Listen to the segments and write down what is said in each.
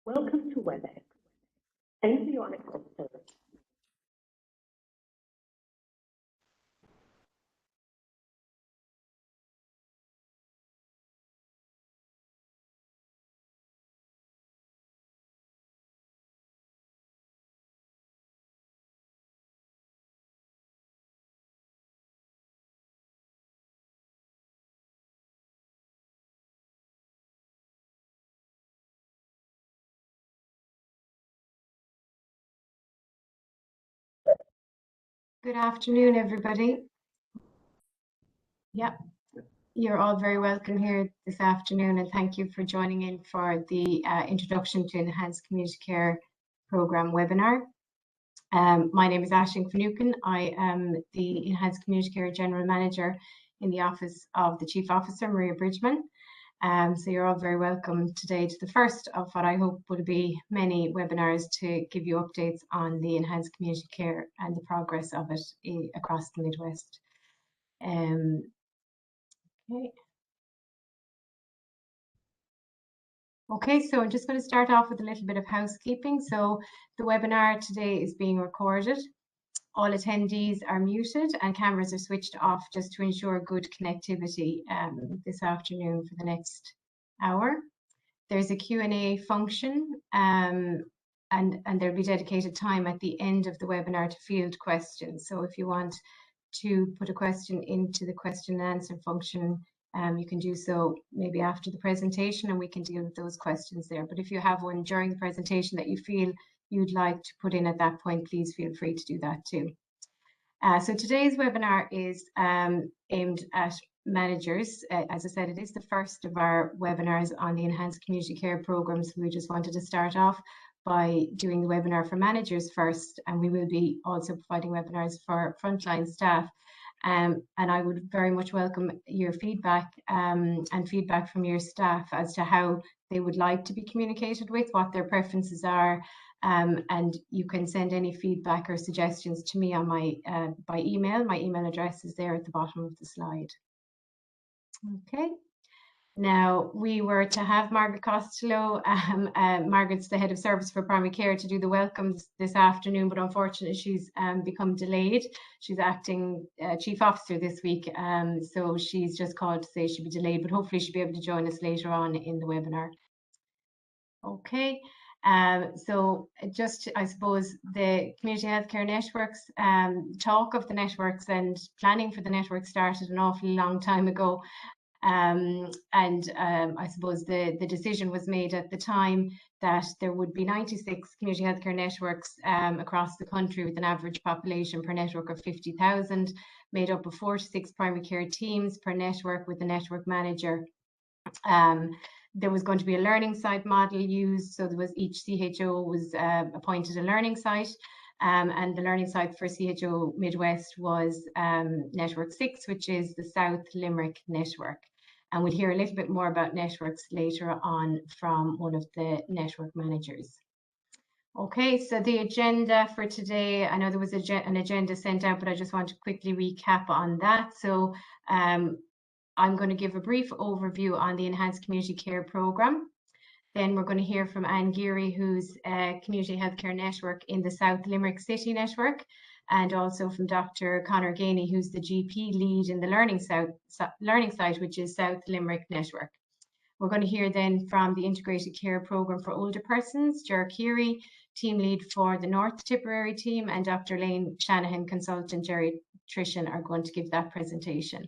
Welcome to WebEx. Enter your access code. Good afternoon, everybody. Yeah, you're all very welcome here this afternoon, and thank you for joining in for the Introduction to Enhanced Community Care Programme webinar. My name is Aisling Finucane. I am the Enhanced Community Care General Manager in the Office of the Chief Officer, Maria Bridgman. So you're all very welcome today to the first of what I hope will be many webinars to give you updates on the enhanced community care and the progress of it across the Midwest. Okay, so I'm just going to start off with a little bit of housekeeping. So the webinar today is being recorded. All attendees are muted and cameras are switched off just to ensure good connectivity this afternoon for the next hour. There's a Q&A function and there'll be dedicated time at the end of the webinar to field questions. So if you want to put a question into the question and answer function, you can do so maybe after the presentation and we can deal with those questions there. But if you have one during the presentation that you feel you'd like to put in at that point, please feel free to do that too. So today's webinar is aimed at managers. As I said, it is the first of our webinars on the Enhanced Community Care Programmes. We just wanted to start off by doing the webinar for managers first, and we will be also providing webinars for frontline staff. And I would very much welcome your feedback and feedback from your staff as to how they would like to be communicated with, what their preferences are, and you can send any feedback or suggestions to me on my by email. My email address is there at the bottom of the slide. Okay. Now, we were to have Margaret Costello, Margaret's the Head of Service for Primary Care, to do the welcomes this afternoon, but unfortunately she's become delayed. She's acting Chief Officer this week, so she's just called to say she'll be delayed, but hopefully she'll be able to join us later on in the webinar. Okay. So just, I suppose, the community healthcare networks, talk of the networks and planning for the network started an awfully long time ago. I suppose the decision was made at the time that there would be 96 community healthcare networks across the country with an average population per network of 50,000, made up of 4 to 6 primary care teams per network with a network manager. There was going to be a learning site model used, so there was each CHO was appointed a learning site. And the learning site for CHO Midwest was Network 6, which is the South Limerick network. And we'll hear a little bit more about networks later on from one of the network managers. Okay, so the agenda for today, I know there was an agenda sent out, but I just want to quickly recap on that. So I'm going to give a brief overview on the Enhanced Community Care Programme. Then we're going to hear from Anne Geary, who's a community healthcare network in the South Limerick City network, and also from Dr. Conor Gainey, who's the GP lead in the learning site, which is South Limerick network. We're going to hear then from the Integrated Care Programme for Older Persons, Ger Keary, team lead for the North Tipperary team, and Dr. Lane Shanahan, consultant geriatrician, are going to give that presentation.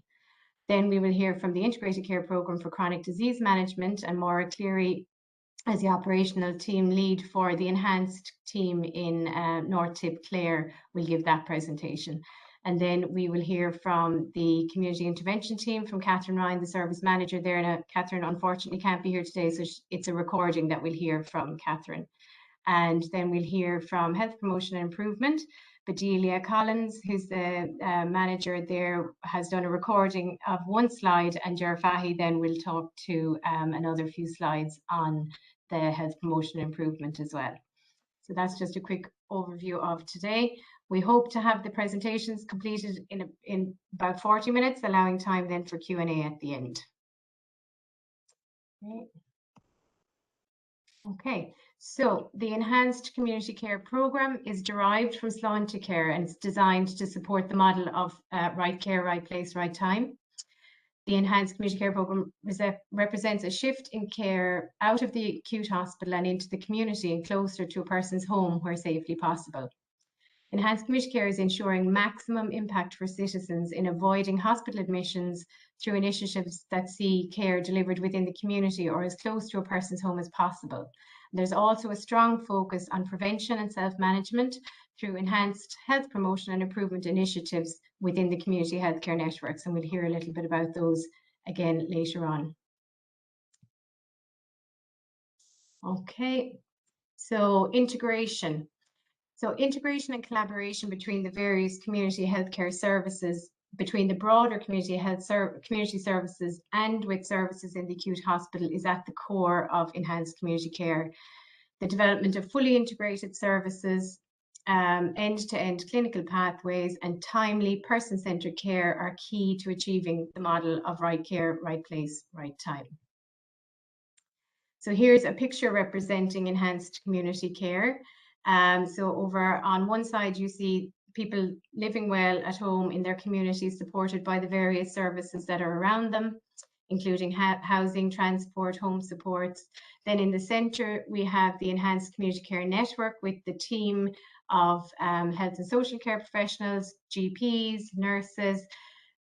Then we will hear from the Integrated Care Programme for Chronic Disease Management, and Maura Cleary, as the operational team lead for the enhanced team in North Tip, Clare, will give that presentation. And then we will hear from the community intervention team from Catherine Ryan, the service manager there. Now, Catherine unfortunately can't be here today, so it's a recording that we'll hear from Catherine. And then we'll hear from Health Promotion and Improvement. Bedelia Collins, who's the manager there, has done a recording of one slide, and Ger Fahy then will talk to another few slides on the health promotion improvement as well. So that's just a quick overview of today. We hope to have the presentations completed in about 40 minutes, allowing time then for Q&A at the end. Okay. So the Enhanced Community Care Programme is derived from Sláinte Care, and it's designed to support the model of right care, right place, right time. The Enhanced Community Care Programme represents a shift in care out of the acute hospital and into the community and closer to a person's home where safely possible. Enhanced Community Care is ensuring maximum impact for citizens in avoiding hospital admissions through initiatives that see care delivered within the community or as close to a person's home as possible. There's also a strong focus on prevention and self-management through enhanced health promotion and improvement initiatives within the community healthcare networks. And we'll hear a little bit about those again later on. Okay, so integration. So integration and collaboration between the various community healthcare services, between the broader community services and with services in the acute hospital is at the core of enhanced community care. The development of fully integrated services, end-to-end clinical pathways and timely person-centred care are key to achieving the model of right care, right place, right time. So here's a picture representing enhanced community care. So over on one side, you see people living well at home in their communities, supported by the various services that are around them, including housing, transport, home supports. Then in the centre, we have the Enhanced Community Care Network with the team of health and social care professionals, GPs, nurses,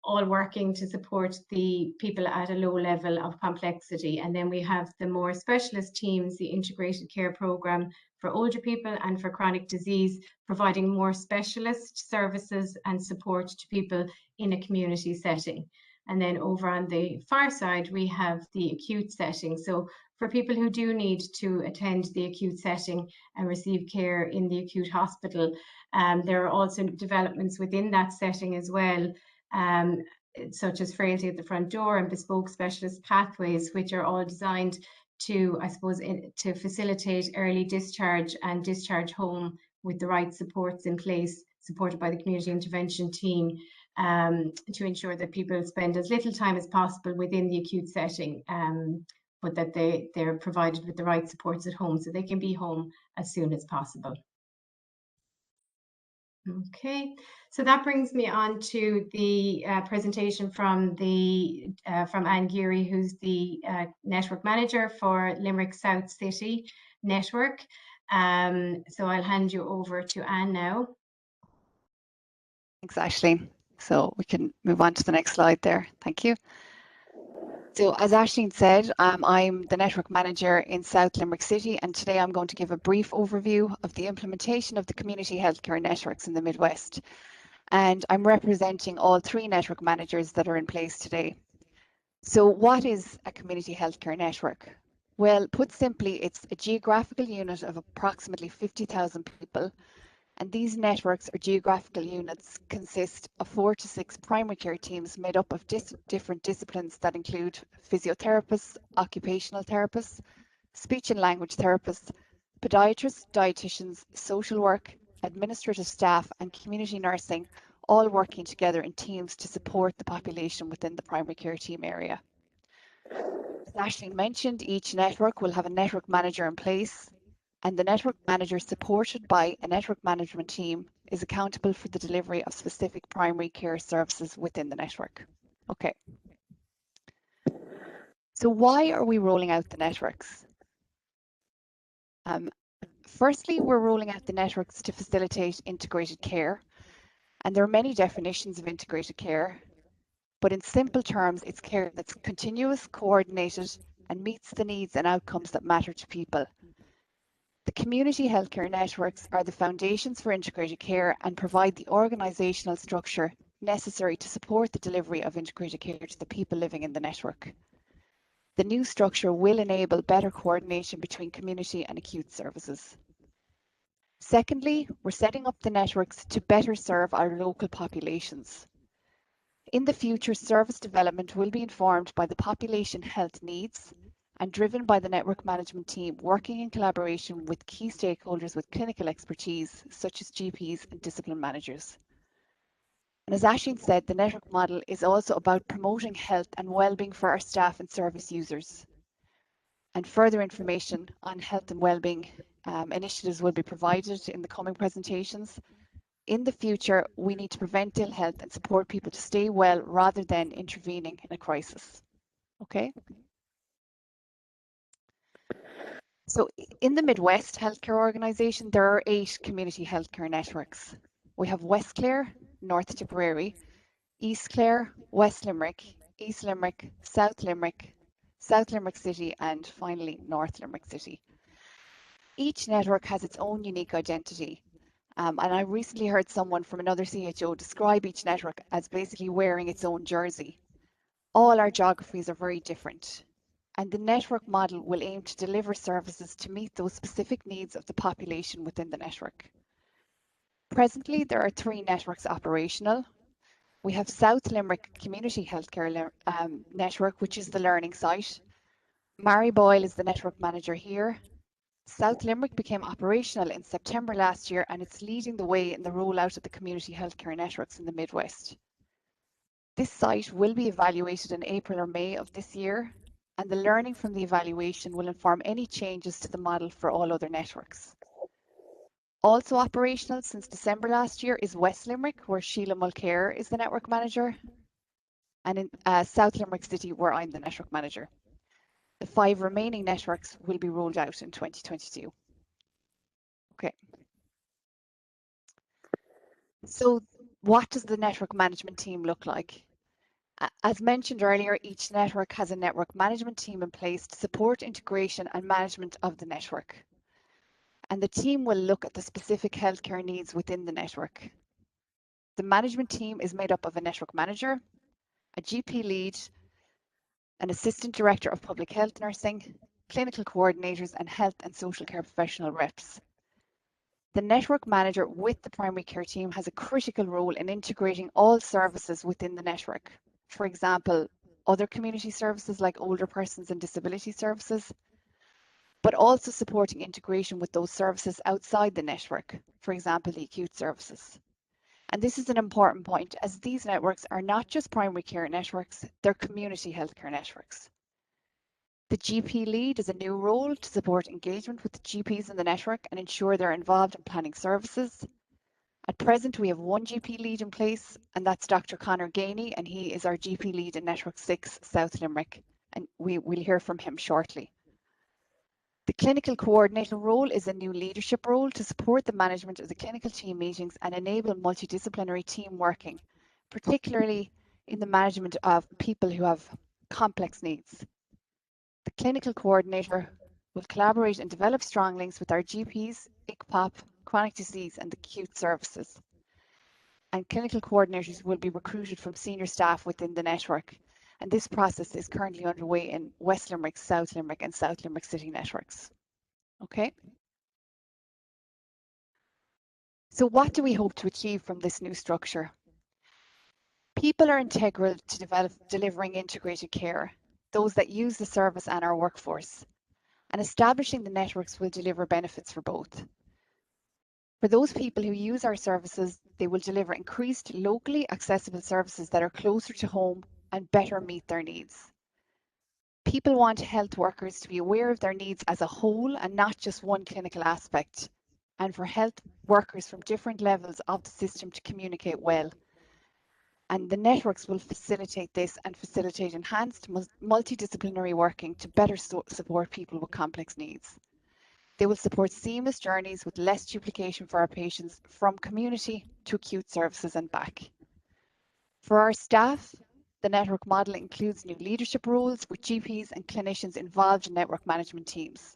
all working to support the people at a low level of complexity. And then we have the more specialist teams, the integrated care programme for older people and for chronic disease, providing more specialist services and support to people in a community setting. And then over on the far side, we have the acute setting. So for people who do need to attend the acute setting and receive care in the acute hospital, there are also developments within that setting as well, such as frailty at the front door and bespoke specialist pathways, which are all designed to, I suppose, to facilitate early discharge and discharge home with the right supports in place, supported by the community intervention team, to ensure that people spend as little time as possible within the acute setting, but that they're provided with the right supports at home so they can be home as soon as possible. Okay, so that brings me on to the presentation from Anne Geary, who's the network manager for Limerick South City Network. So I'll hand you over to Anne now. Thanks, Aisling. So we can move on to the next slide there. Thank you. So as Aisling said, I'm the network manager in South Limerick City, and today I'm going to give a brief overview of the implementation of the community healthcare networks in the Midwest. And I'm representing all three network managers that are in place today. So what is a community healthcare network? Well, put simply, it's a geographical unit of approximately 50,000 people. And these networks or geographical units consist of 4 to 6 primary care teams made up of different disciplines that include physiotherapists, occupational therapists, speech and language therapists, podiatrists, dietitians, social work, administrative staff, and community nursing, all working together in teams to support the population within the primary care team area. As Aisling mentioned, each network will have a network manager in place, and the network manager, supported by a network management team, is accountable for the delivery of specific primary care services within the network. Okay. So why are we rolling out the networks? Firstly, we're rolling out the networks to facilitate integrated care. And there are many definitions of integrated care, but in simple terms, it's care that's continuous, coordinated, and meets the needs and outcomes that matter to people. The community healthcare networks are the foundations for integrated care and provide the organisational structure necessary to support the delivery of integrated care to the people living in the network. The new structure will enable better coordination between community and acute services. Secondly, we're setting up the networks to better serve our local populations. In the future, service development will be informed by the population health needs and driven by the network management team working in collaboration with key stakeholders with clinical expertise, such as GPs and discipline managers. And as Aisling said, the network model is also about promoting health and well-being for our staff and service users. and further information on health and wellbeing initiatives will be provided in the coming presentations. In the future, we need to prevent ill health and support people to stay well rather than intervening in a crisis. Okay. So in the Midwest Healthcare Organisation, there are 8 community healthcare networks. We have West Clare, North Tipperary, East Clare, West Limerick, East Limerick, South Limerick, South Limerick City, and finally North Limerick City. Each network has its own unique identity. And I recently heard someone from another CHO describe each network as basically wearing its own jersey. All our geographies are very different, and the network model will aim to deliver services to meet those specific needs of the population within the network. Presently, there are 3 networks operational. We have South Limerick Community Healthcare Network, which is the learning site. Mary Boyle is the network manager here. South Limerick became operational in September last year, and it's leading the way in the rollout of the community healthcare networks in the Midwest. This site will be evaluated in April or May of this year, and the learning from the evaluation will inform any changes to the model for all other networks. Also operational since December last year is West Limerick, where Sheila Mulcair is the network manager, and in South Limerick City, where I'm the network manager. The 5 remaining networks will be rolled out in 2022. Okay. So what does the network management team look like? As mentioned earlier, each network has a network management team in place to support integration and management of the network. And the team will look at the specific healthcare needs within the network. The management team is made up of a network manager, a GP lead, an assistant director of public health nursing, clinical coordinators, and health and social care professional reps. The network manager with the primary care team has a critical role in integrating all services within the network. For example, other community services like older persons and disability services, but also supporting integration with those services outside the network, for example, the acute services. And this is an important point, as these networks are not just primary care networks, they're community healthcare networks. The GP lead is a new role to support engagement with the GPs in the network and ensure they're involved in planning services. At present, we have 1 GP lead in place, and that's Dr. Conor Gainey, and he is our GP lead in Network 6, South Limerick, and we'll hear from him shortly. The clinical coordinator role is a new leadership role to support the management of the clinical team meetings and enable multidisciplinary team working, particularly in the management of people who have complex needs. The clinical coordinator will collaborate and develop strong links with our GPs, ICPOP, chronic disease and acute services. And clinical coordinators will be recruited from senior staff within the network. And this process is currently underway in West Limerick, South Limerick and South Limerick City networks. Okay. So what do we hope to achieve from this new structure? People are integral to delivering integrated care, those that use the service and our workforce. And establishing the networks will deliver benefits for both. For those people who use our services, they will deliver increased locally accessible services that are closer to home and better meet their needs. People want health workers to be aware of their needs as a whole and not just one clinical aspect, and for health workers from different levels of the system to communicate well. And the networks will facilitate this and facilitate enhanced multidisciplinary working to better support people with complex needs. They will support seamless journeys with less duplication for our patients from community to acute services and back. For our staff, the network model includes new leadership roles with GPs and clinicians involved in network management teams.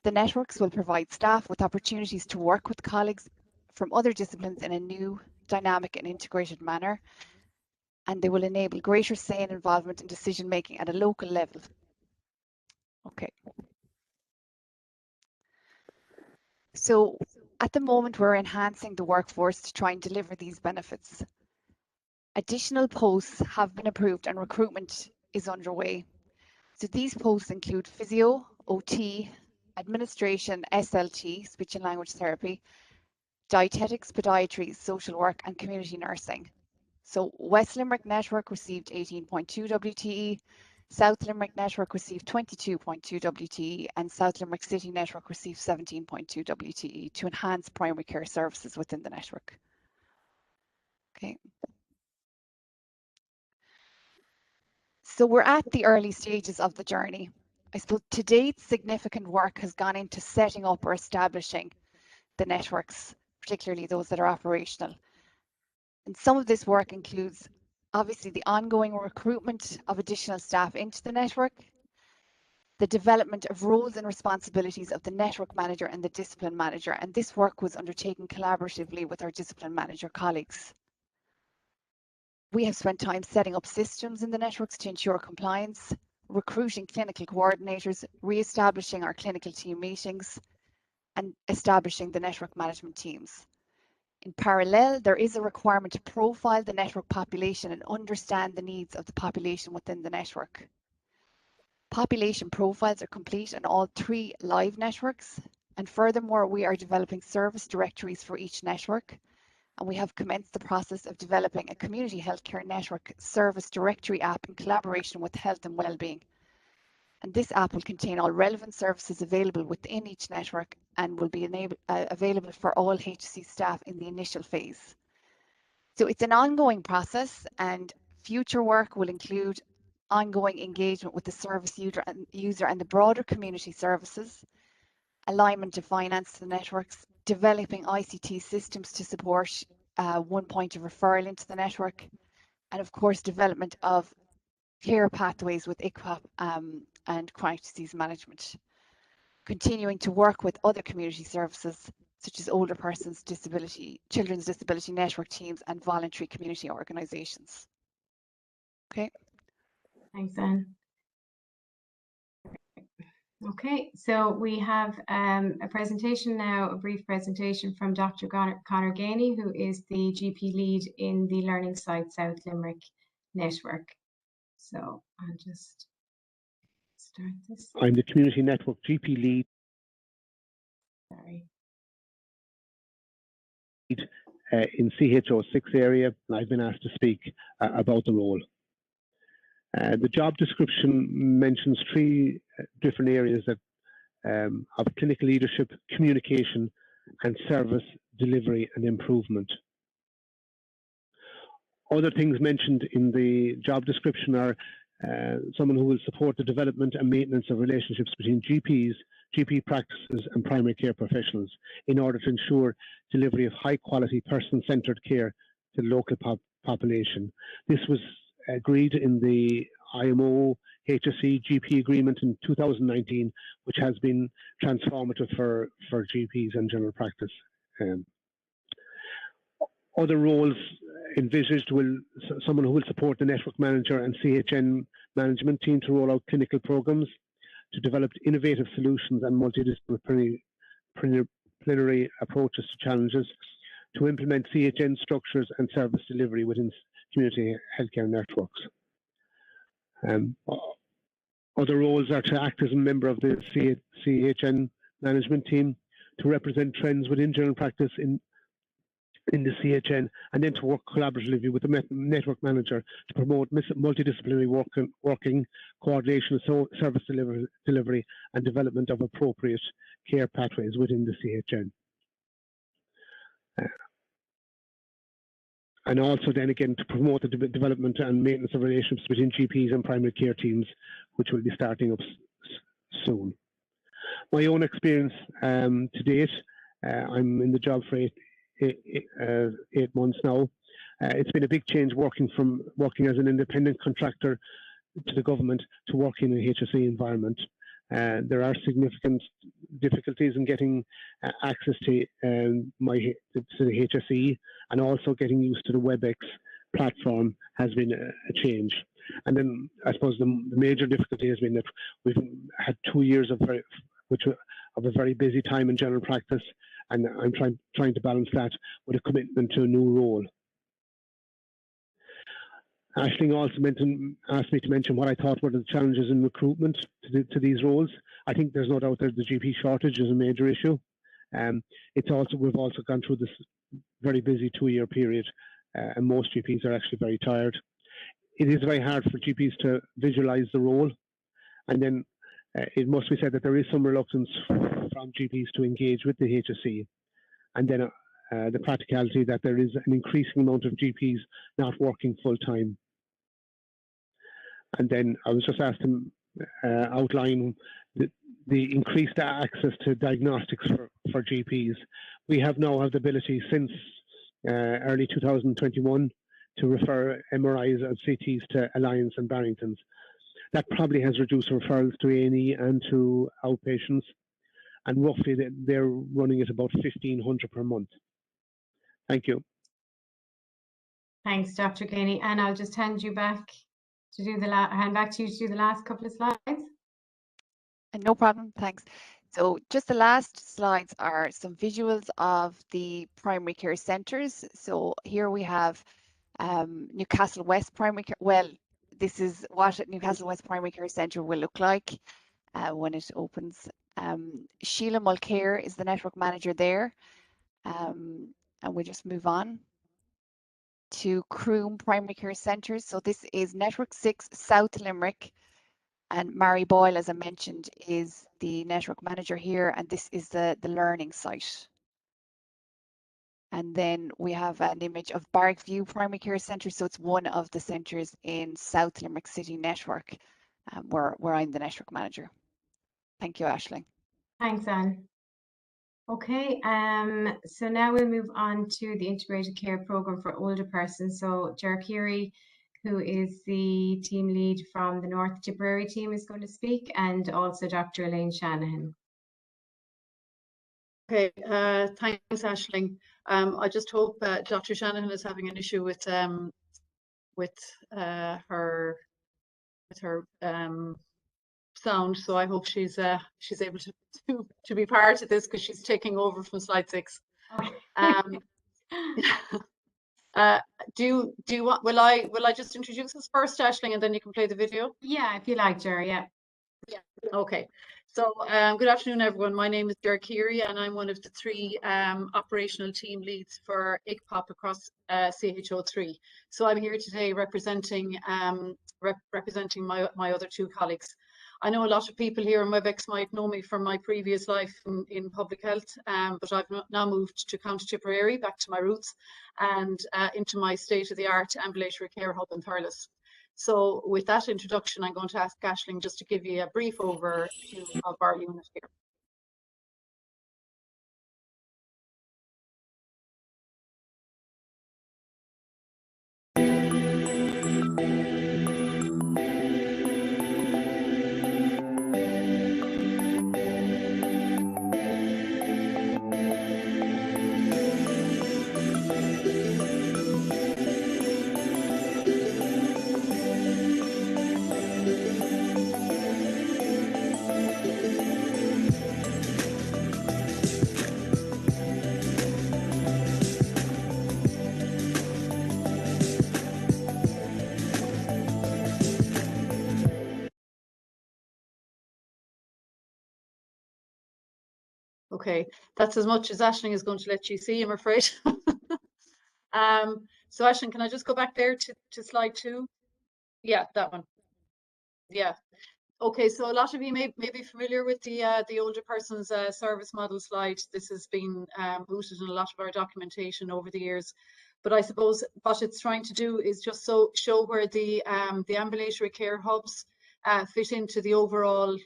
The networks will provide staff with opportunities to work with colleagues from other disciplines in a new, dynamic and integrated manner, and they will enable greater say and involvement in decision making at a local level. Okay. So at the moment, we're enhancing the workforce to try and deliver these benefits. Additional posts have been approved and recruitment is underway. So these posts include physio, OT, administration, SLT, speech and language therapy, dietetics, podiatry, social work and community nursing. So West Limerick Network received 18.2 WTE, South Limerick Network received 22.2 WTE and South Limerick City Network received 17.2 WTE to enhance primary care services within the network. Okay. So we're at the early stages of the journey. I suppose to date, significant work has gone into setting up or establishing the networks, particularly those that are operational. And some of this work includes obviously the ongoing recruitment of additional staff into the network, the development of roles and responsibilities of the network manager and the discipline manager. And this work was undertaken collaboratively with our discipline manager colleagues. We have spent time setting up systems in the networks to ensure compliance, recruiting clinical coordinators, re-establishing our clinical team meetings, and establishing the network management teams. In parallel, there is a requirement to profile the network population and understand the needs of the population within the network. Population profiles are complete on all 3 live networks, and furthermore, we are developing service directories for each network. And we have commenced the process of developing a community healthcare network service directory app in collaboration with Health and Wellbeing. And this app will contain all relevant services available within each network and will be available for all HSE staff in the initial phase. So it's an ongoing process, and future work will include ongoing engagement with the service user and the broader community services, alignment of finance to the networks, developing ICT systems to support one point of referral into the network, and of course development of care pathways with ICPAP and chronic disease management. Continuing to work with other community services such as older persons disability, children's disability network teams and voluntary community organisations. Okay. Thanks, Anne. Okay, so we have a presentation now, a brief presentation from Dr. Conor Ganey, who is the GP lead in the Learning Site South Limerick network. So I'll just start this. I'm the Community Network GP lead. Sorry. In CHO6 area, and I've been asked to speak about the role. The job description mentions 3 different areas that, of clinical leadership, communication, and service delivery and improvement. Other things mentioned in the job description are someone who will support the development and maintenance of relationships between GPs, GP practices, and primary care professionals in order to ensure delivery of high-quality, person-centred care to the local population. This was agreed in the IMO HSE GP agreement in 2019, which has been transformative for GPs and general practice. Other roles envisaged will someone who will support the network manager and CHN management team to roll out clinical programs, to develop innovative solutions and multidisciplinary approaches to challenges, to implement CHN structures and service delivery within community healthcare networks. Other roles are to act as a member of the CHN management team, to represent trends within general practice in the CHN, and then to work collaboratively with the network manager to promote multidisciplinary working, coordination of service delivery and development of appropriate care pathways within the CHN. And also then again to promote the development and maintenance of relationships between GPs and primary care teams, which will be starting up soon. My own experience to date, I'm in the job for 8 months now. It's been a big change working as an independent contractor to the government to working in a HSE environment. There are significant difficulties in getting access to the HSE, and also getting used to the WebEx platform has been a change. And then I suppose the major difficulty has been that we've had 2 years of a very busy time in general practice, and I'm trying to balance that with a commitment to a new role. Aisling also asked me to mention what I thought were the challenges in recruitment to these roles. I think there's no doubt that the GP shortage is a major issue. We've also gone through this very busy 2-year period, and most GPs are actually very tired. it is very hard for GPs to visualize the role. And then it must be said that there is some reluctance from GPs to engage with the HSE. And then the practicality that there is an increasing amount of GPs not working full time. And then I was just asked to outline the increased access to diagnostics for GPs. We have now had the ability since early 2021 to refer MRIs and CTs to Alliance and Barrington's. That probably has reduced referrals to A&E and to outpatients, and roughly they're running at about 1,500 per month. Thank you. Thanks, Dr. Ganey. And I'll just hand you back to do hand back to you to do the last couple of slides. No problem, thanks. So just the last slides are some visuals of the primary care centres. So here we have Newcastle West Primary Care. Well, this is what Newcastle West Primary Care Centre will look like when it opens. Sheila Mulcair is the network manager there. And we'll just move on to Croom Primary Care Centres. So this is Network 6 South Limerick. And Mary Boyle, as I mentioned, is the network manager here, and this is the learning site. And then we have an image of Barrackview Primary Care Centre. So it's one of the centres in South Limerick City Network, where I'm the network manager. Thank you, Aisling. Thanks, Anne. Okay, so now we'll move on to the integrated care programme for older persons. So Ger Keary, who is the team lead from the North Tipperary team, is going to speak, and also Dr. Elaine Shanahan. Okay, thanks, Aisling. I just hope Dr. Shanahan is having an issue with her sound, so I hope she's able to be part of this, because she's taking over from slide 6. Do you want? Will I just introduce us first, Aisling, and then you can play the video? Yeah, if you like, Ger. Yeah. Yeah. Okay. So good afternoon, everyone. My name is Ger Keary, and I'm one of the 3 operational team leads for ICPOP across CHO3. So I'm here today representing representing my other 2 colleagues. I know a lot of people here in WebEx might know me from my previous life in public health, but I've now moved to County Tipperary, back to my roots, and into my state-of-the-art ambulatory care hub in Thurles. So with that introduction, I'm going to ask Aisling just to give you a brief overview of our unit here. Okay, that's as much as Aisling is going to let you see, I'm afraid. So Aisling, can I just go back there to slide 2? Yeah, that one. Yeah. Okay, so a lot of you may be familiar with the older persons service model slide. This has been rooted in a lot of our documentation over the years. But I suppose what it's trying to do is just show where the ambulatory care hubs fit into the overall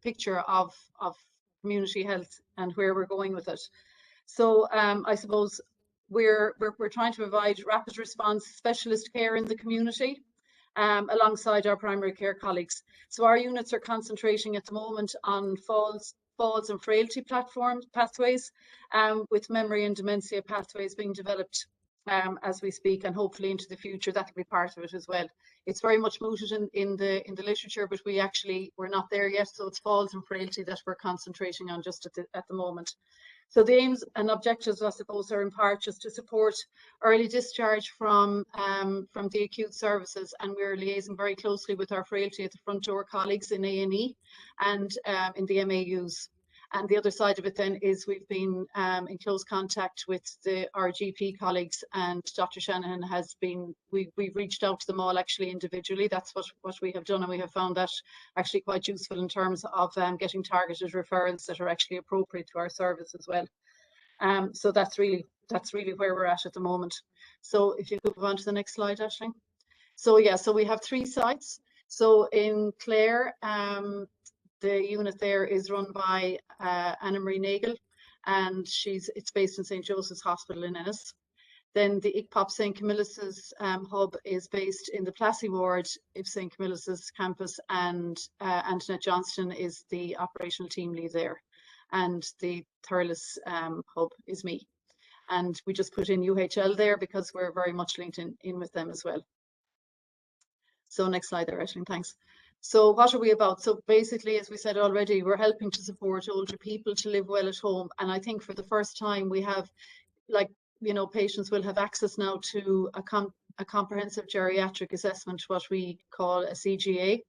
picture of community health and where we're going with it. So I suppose we're trying to provide rapid response specialist care in the community alongside our primary care colleagues. So our units are concentrating at the moment on falls and frailty pathways, with memory and dementia pathways being developed as we speak, and hopefully into the future that will be part of it as well. It's very much mooted in the literature, but we're not there yet. So it's falls and frailty that we're concentrating on just at the moment. So the aims and objectives, I suppose, are in part just to support early discharge from the acute services, and we're liaising very closely with our frailty at the front door colleagues in A&E and in the MAUs. And the other side of it then is we've been in close contact with our GP colleagues, and Dr. Shanahan has been, we've reached out to them all actually individually. That's what we have done, and we have found that actually quite useful in terms of getting targeted referrals that are actually appropriate to our service as well. So that's really where we're at the moment. So if you could move on to the next slide, Aisling. So yeah, so we have 3 sites. So in Clare, the unit there is run by Anna Marie Nagel, and it's based in St. Joseph's Hospital in Ennis. Then the ICPOP St. Camillus' hub is based in the Plassey ward of St. Camillus' campus, and Antoinette Johnston is the operational team lead there. And the Thurles hub is me. And we just put in UHL there because we're very much linked in with them as well. So next slide there, Aisling, thanks. So what are we about? So basically, as we said already, we're helping to support older people to live well at home. And I think for the first time we have, like, you know, patients will have access now to a comprehensive geriatric assessment, what we call a CGA,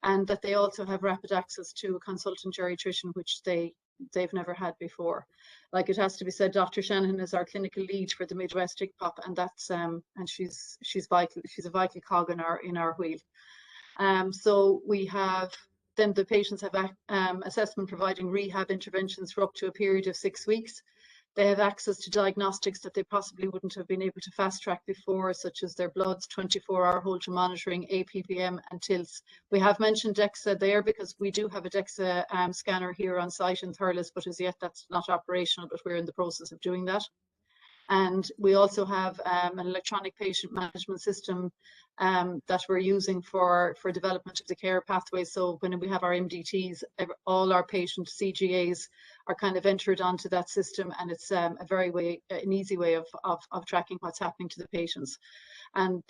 and that they also have rapid access to a consultant geriatrician, which they've never had before. Like, it has to be said, Dr. Shanahan is our clinical lead for the Midwest ICPOP, and that's and she's vital. She's a vital cog in our wheel. So we have, then the patients have assessment providing rehab interventions for up to a period of 6 weeks. They have access to diagnostics that they possibly wouldn't have been able to fast track before, such as their bloods, 24-hour Holter monitoring, APPM and TILS. We have mentioned DEXA there because we do have a DEXA scanner here on site in Thurles, but as yet that's not operational, but we're in the process of doing that. And we also have an electronic patient management system that we're using for development of the care pathway. So when we have our MDTs, all our patient CGAs are kind of entered onto that system, and it's an easy way of tracking what's happening to the patients. And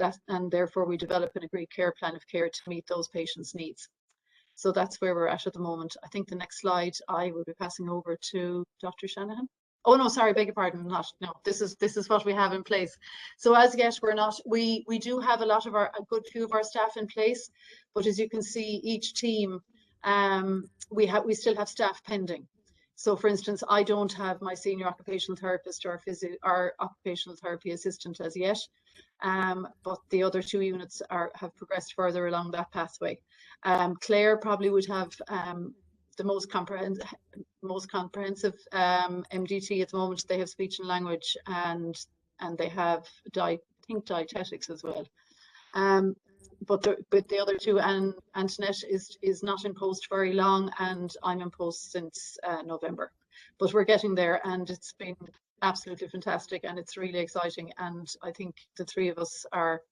therefore we develop an agreed care plan of care to meet those patients' needs. So that's where we're at the moment. I think the next slide I will be passing over to Dr. Shanahan. Oh no, sorry, beg your pardon. This is what we have in place. So as yet we're not. We do have a good few of our staff in place, but as you can see, each team we still have staff pending. So for instance, I don't have my senior occupational therapist or our occupational therapy assistant as yet, but the other 2 units have progressed further along that pathway. Claire probably would have the most comprehensive MDT at the moment. They have speech and language, and they have dietetics as well. But the other 2, and Antoinette is not in post very long, and I'm in post since November. But we're getting there, and it's been absolutely fantastic, and it's really exciting. And I think the 3 of us are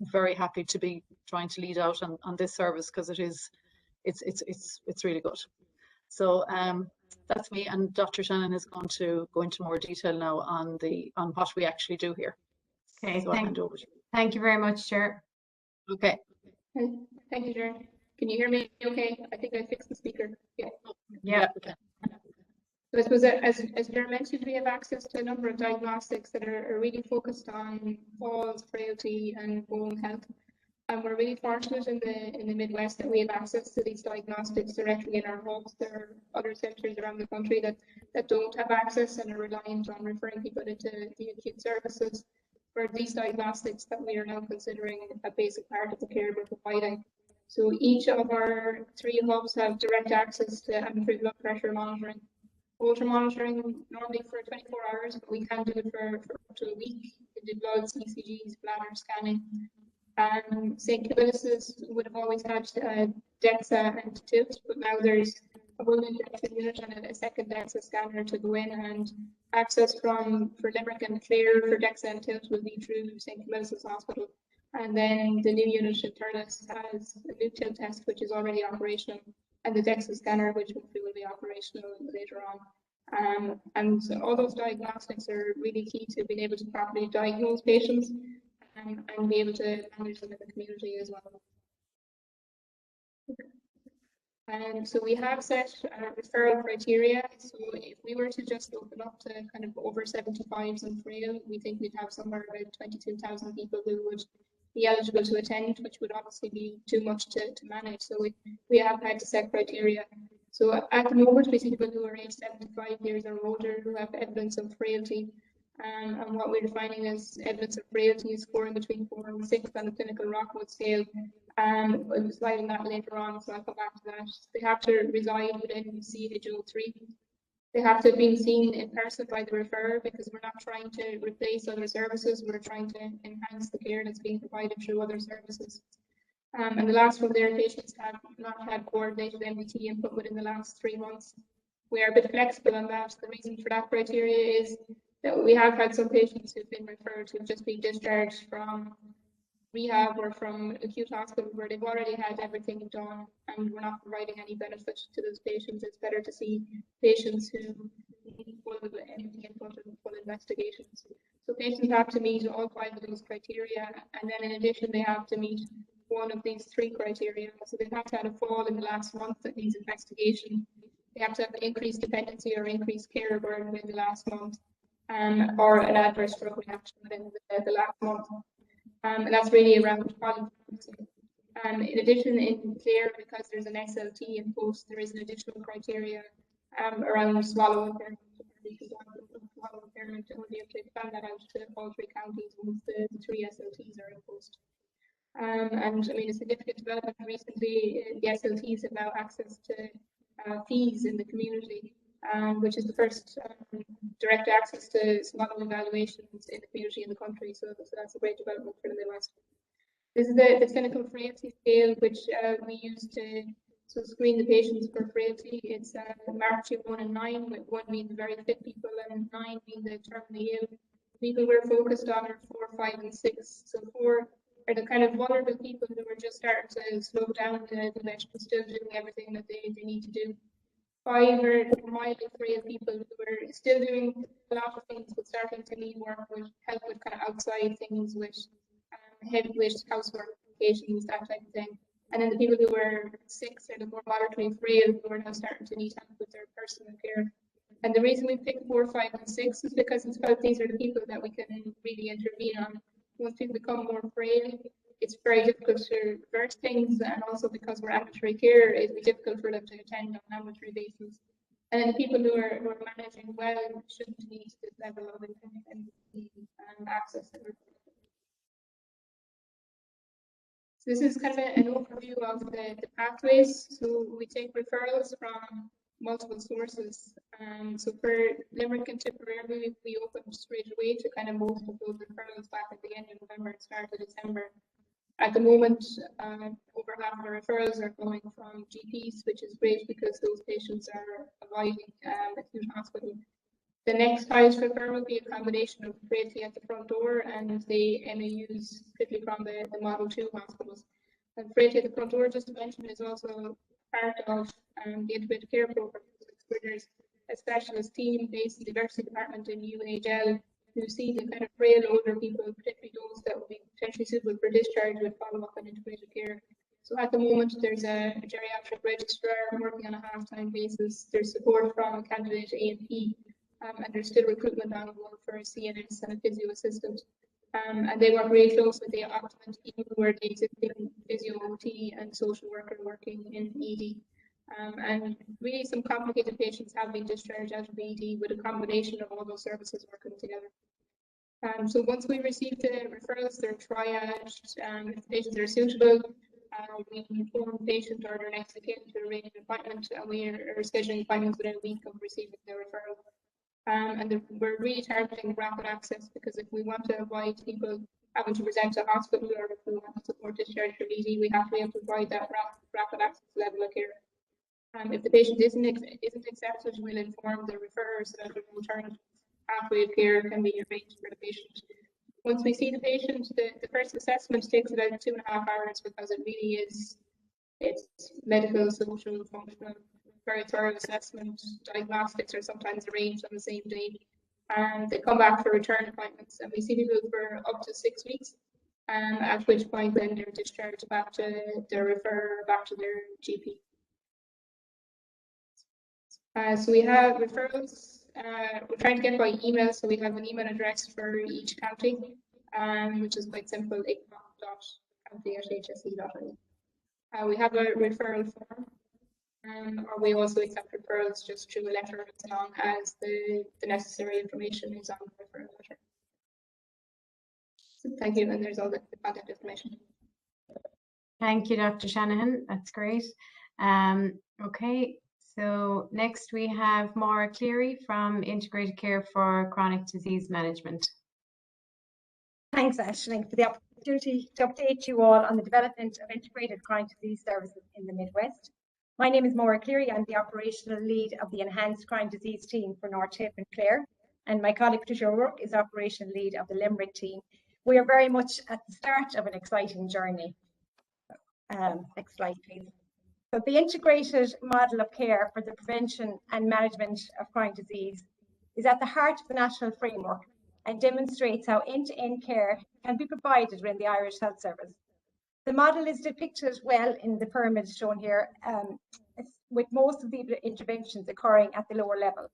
very happy to be trying to lead out on this service, because it's really good. So that's me, and Dr. Shannon is going to go into more detail now on what we actually do here. Okay, so I'll hand over to you. Thank you very much, Chair. Okay. Thank you, Chair. Can you hear me okay? I think I fixed the speaker. Yeah. Okay. So I suppose, as Chair mentioned, we have access to a number of diagnostics that are really focused on falls, frailty and bone health. And we're really fortunate in the Midwest that we have access to these diagnostics directly in our hubs. There are other centres around the country that don't have access and are reliant on referring people into the acute services for these diagnostics that we are now considering a basic part of the care we're providing. So each of our 3 hubs have direct access to ambulatory blood pressure monitoring. Holter monitoring normally for 24 hours, but we can do it for up to a week. We do bloods, ECGs, bladder scanning. St. Camillus would have always had DEXA and TILS, but now there's a whole new DEXA unit and a second DEXA scanner to go in, and access for Limerick and Clare for DEXA and TILS will be through St. Camillus Hospital. And then the new unit in Thurles has a new TIL test, which is already operational, and the DEXA scanner, which hopefully will be operational later on. And so all those diagnostics are really key to being able to properly diagnose patients and be able to manage them in the community as well. And so we have set referral criteria. So if we were to just open up to kind of over 75s and frail, we think we'd have somewhere about 22,000 people who would be eligible to attend, which would obviously be too much to manage. So we have had to set criteria. So at the moment, we see people who are aged 75 years or older who have evidence of frailty. And what we're finding is evidence of frailty is scoring between 4 and 6 on the clinical Rockwood scale. We'll be sliding that later on, so I'll come back to that. They have to reside within CHO3. They have to have been seen in person by the referrer, because we're not trying to replace other services, we're trying to enhance the care that's being provided through other services. And the last one there, patients have not had coordinated MDT input within the last 3 months. We are a bit flexible on that. The reason for that criteria is that we have had some patients who've been referred who've just been discharged from rehab or from acute hospital where they've already had everything done and we're not providing any benefit to those patients. It's better to see patients who need full MDT input and full investigations. So patients have to meet all 5 of those criteria, and then in addition they have to meet one of these 3 criteria. So they have to have a fall in the last month that needs investigation. They have to have increased dependency or increased care burden in the last month, or an adverse drug reaction within the last month. And that's really around polypharmacy. In addition, in CLEAR, because there's an SLT in post, there is an additional criteria around swallow impairment. Swallow impairment, and we'll be able to expand that out to all 3 counties once the 3 SLTs are in post. And I mean, a significant development recently, the SLTs have now access to fees in the community, which is the first direct access to swallow evaluations in the community in the country. So that's a great development for the Midwest. This is the clinical frailty scale, which we use to screen the patients for frailty. It's marked 2, 1, and 9, with 1 being the very fit people and 9 being the terminally ill. People we're focused on are 4, 5, and 6. So 4 are the kind of vulnerable people who are just starting to slow down the measure, still doing everything that they need to do. 5 are mildly frail people who are still doing a lot of things, but starting to need work with help with kind of outside things, with heavy housework, occasions, that type of thing. And then the people who are 6 are the more moderately frail, who are now starting to need help with their personal care. And the reason we picked 4, 5, and 6 is because it's felt these are the people that we can really intervene on. Once people become more frail, it's very difficult to reverse things, and also because we're ambulatory care, it would be difficult for them to attend on an ambulatory basis. And then the people who are managing well shouldn't need this level of MDT and access. So this is kind of an overview of the pathways. So we take referrals from multiple sources. So for Limerick and Tipperary, we opened straight away to kind of most of those referrals back at the end of November and start of December. At the moment, over half of our referrals are coming from GPs, which is great because those patients are avoiding acute hospital. The next highest referral will be a combination of frailty at the front door and the MAUs, particularly from the Model 2 hospitals. And frailty at the front door, just to mention, is also part of the integrated care program. Where there's a specialist team based in the diversity department in UNHL who see the kind of frail older people, particularly those that would be potentially suitable for discharge with follow-up and integrated care. So at the moment, there's a geriatric registrar working on a half-time basis. There's support from a candidate A&P, and there's still recruitment ongoing for a CNS and a physio assistant. And they work really close with the Optimum team, where the existing physio OT and social worker working in ED. And really some complicated patients have been discharged out of ED with a combination of all those services working together. So once we receive the referrals, they're triaged, if the patients are suitable, we inform the patient or their next of kin to arrange an appointment, and we are scheduling appointments within a week of receiving the referral. And we're really targeting rapid access, because if we want to avoid people having to present to hospital, or if we want to support discharge from ED, we have to be able to provide that rapid access level of care. If the patient isn't accepted, we'll inform the referrer so that an alternative pathway of care can be arranged for the patient. Once we see the patient, the first assessment takes about 2.5 hours, because it really is, it's medical, social, functional, very thorough assessment. Diagnostics are sometimes arranged on the same day, and they come back for return appointments, and we see people for up to 6 weeks, at which point then they're discharged back to their referrer, back to their GP. So we have referrals. We're trying to get by email, so we have an email address for each county, which is quite simple, ignoc.county@hse.ie. We have a referral form. or we also accept referrals just through a letter as long as the necessary information is on the referral letter. So thank you, and there's all the contact information. Thank you, Dr. Shanahan. That's great. Okay, so next we have Maura Cleary from Integrated Care for Chronic Disease Management. Thanks, Aisling, for the opportunity to update you all on the development of integrated chronic disease services in the Midwest. My name is Maura Cleary. I'm the operational lead of the Enhanced Chronic Disease team for North Tip and Clare, and my colleague Patricia O'Rourke is operational lead of the Limerick team. We are very much at the start of an exciting journey. Next slide, please. So the integrated model of care for the prevention and management of chronic disease is at the heart of the national framework and demonstrates how end-to-end care can be provided within the Irish Health Service. The model is depicted well in the pyramid shown here, with most of the interventions occurring at the lower level.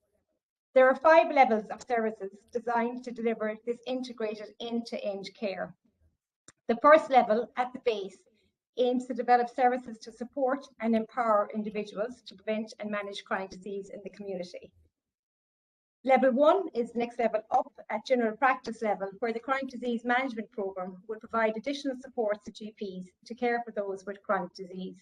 There are 5 levels of services designed to deliver this integrated end-to-end care. The first level, at the base, aims to develop services to support and empower individuals to prevent and manage chronic disease in the community. Level 1 is the next level up at general practice level, where the chronic disease management programme will provide additional supports to GPs to care for those with chronic disease.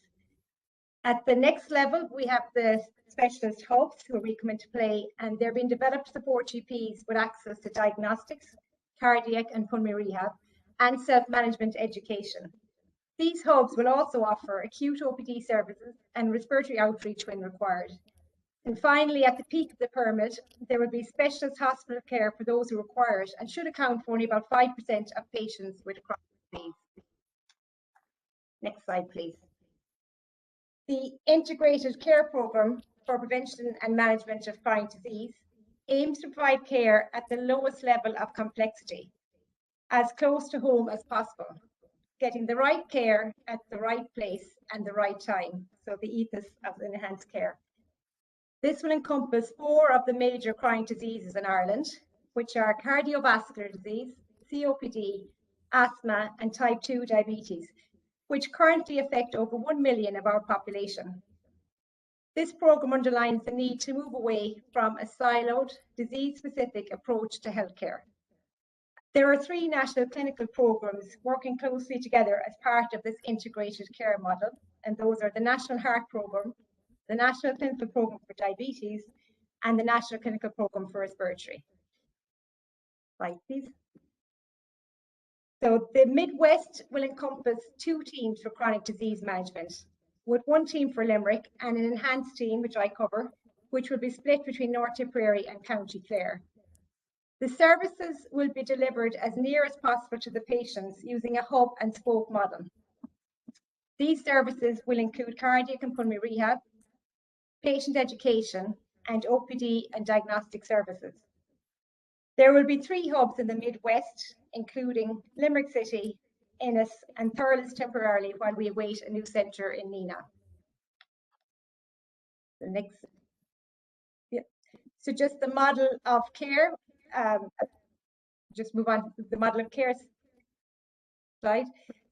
At the next level, we have the specialist hubs who will come into play, and they're being developed to support GPs with access to diagnostics, cardiac and pulmonary rehab, and self-management education. These hubs will also offer acute OPD services and respiratory outreach when required. And finally, at the peak of the pyramid, there will be specialist hospital care for those who require it and should account for only about 5% of patients with chronic disease. Next slide, please. The Integrated Care Programme for Prevention and Management of Chronic Disease aims to provide care at the lowest level of complexity, as close to home as possible, getting the right care at the right place and the right time. So the ethos of enhanced care. This will encompass 4 of the major chronic diseases in Ireland, which are cardiovascular disease, COPD, asthma, and type 2 diabetes, which currently affect over 1 million of our population. This programme underlines the need to move away from a siloed, disease-specific approach to healthcare. There are 3 national clinical programmes working closely together as part of this integrated care model, and those are the National Heart Programme, the National Clinical Programme for Diabetes, and the National Clinical Programme for Respiratory. Slide, please. So the Midwest will encompass 2 teams for chronic disease management, with 1 team for Limerick and an enhanced team, which I cover, which will be split between North Tipperary and County Clare. The services will be delivered as near as possible to the patients using a hub and spoke model. These services will include cardiac and pulmonary rehab, patient education, and OPD and diagnostic services. There will be 3 hubs in the Midwest, including Limerick City, Ennis, and Thurles temporarily while we await a new centre in Nenagh. The next, So just the model of care. Just move on to the model of care slide.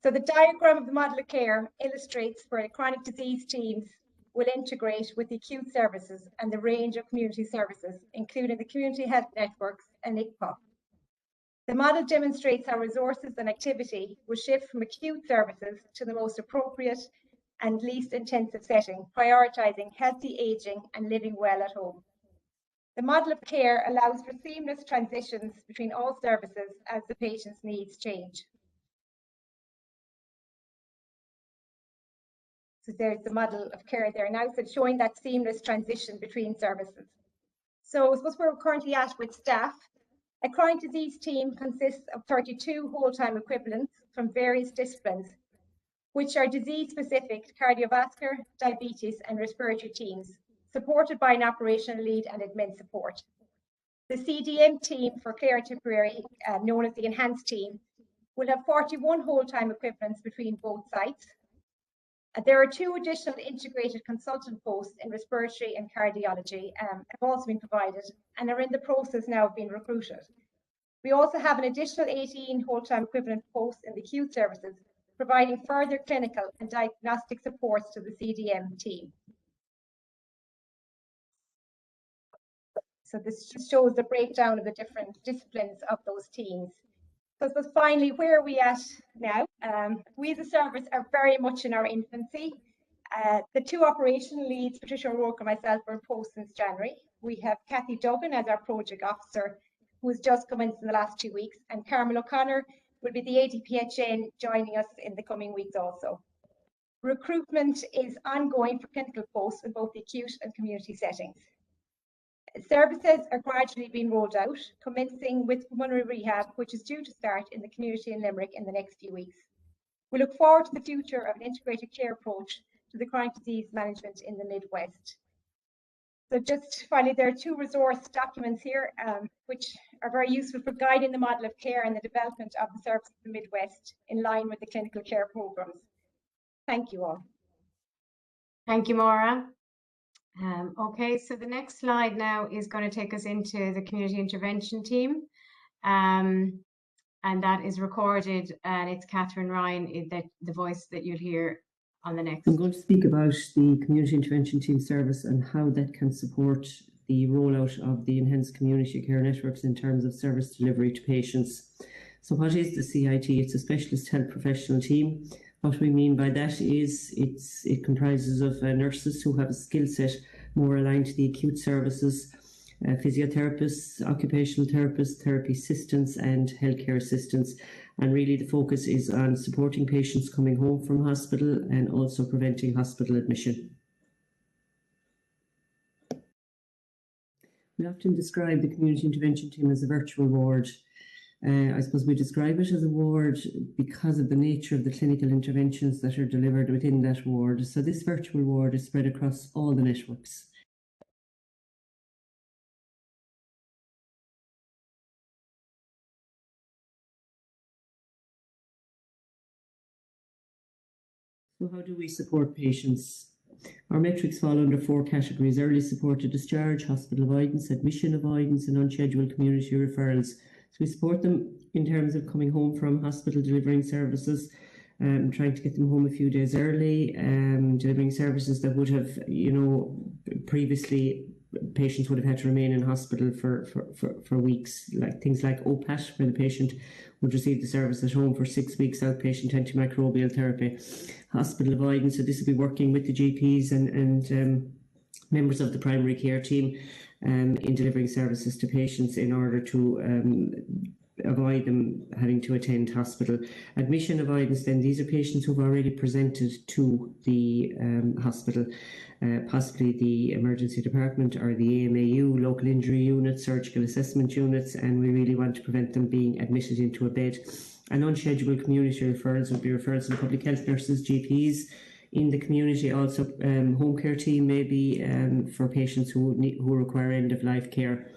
So the diagram of the model of care illustrates where the chronic disease teams will integrate with the acute services and the range of community services, including the community health networks and ICPOP. The model demonstrates how resources and activity will shift from acute services to the most appropriate and least intensive setting, prioritising healthy ageing and living well at home. The model of care allows for seamless transitions between all services as the patient's needs change. So there's the model of care there now, so showing that seamless transition between services. So I suppose where we're currently at with staff, a chronic disease team consists of 32 whole-time equivalents from various disciplines, which are disease-specific cardiovascular, diabetes, and respiratory teams, supported by an operational lead and admin support. The CDM team for Clare Tipperary, known as the Enhanced team, will have 41 whole-time equivalents between both sites. There are 2 additional integrated consultant posts in respiratory and cardiology have also been provided and are in the process now of being recruited. We also have an additional 18 whole-time equivalent posts in the acute services, providing further clinical and diagnostic supports to the CDM team. So this just shows the breakdown of the different disciplines of those teams. So I suppose finally, where are we at now? We as a service are very much in our infancy. The two operational leads, Patricia O'Rourke and myself, were in post since January. We have Kathy Duggan as our project officer, who has just come in the last 2 weeks, and Carmel O'Connor will be the ADPHN joining us in the coming weeks also. Recruitment is ongoing for clinical posts in both the acute and community settings. Services are gradually being rolled out, commencing with pulmonary rehab, which is due to start in the community in Limerick in the next few weeks. We look forward to the future of an integrated care approach to the chronic disease management in the Midwest. So just finally, there are 2 resource documents here, which are very useful for guiding the model of care and the development of the service of the Midwest in line with the clinical care programs. Thank you all. Thank you, Maura. Okay, so the next slide now is going to take us into the community intervention team. And that is recorded, and it's Catherine Ryan, the voice that you'll hear on the next. I'm going to speak about the community intervention team service and how that can support the rollout of the enhanced community care networks in terms of service delivery to patients. So what is the CIT? It's a specialist health professional team. What we mean by that is it comprises of nurses who have a skill set more aligned to the acute services, physiotherapists, occupational therapists, therapy assistants and healthcare assistants. And really the focus is on supporting patients coming home from hospital and also preventing hospital admission. We often describe the community intervention team as a virtual ward. I suppose we describe it as a ward because of the nature of the clinical interventions that are delivered within that ward. So this virtual ward is spread across all the networks. So how do we support patients? Our metrics fall under 4 categories: early support to discharge, hospital avoidance, admission avoidance, and unscheduled community referrals. So we support them in terms of coming home from hospital, delivering services, trying to get them home a few days early, delivering services that would have, previously patients would have had to remain in hospital for weeks, like things like OPAT, where the patient would receive the service at home for 6 weeks, outpatient antimicrobial therapy. Hospital avoidance, so this will be working with the GPs and members of the primary care team in delivering services to patients in order to avoid them having to attend hospital. Admission avoidance, then these are patients who've already presented to the hospital, possibly the emergency department or the AMAU, local injury unit, surgical assessment units, and we really want to prevent them being admitted into a bed. And unscheduled community referrals would be referrals to public health nurses, GPs in the community, also home care team maybe for patients who require end-of-life care.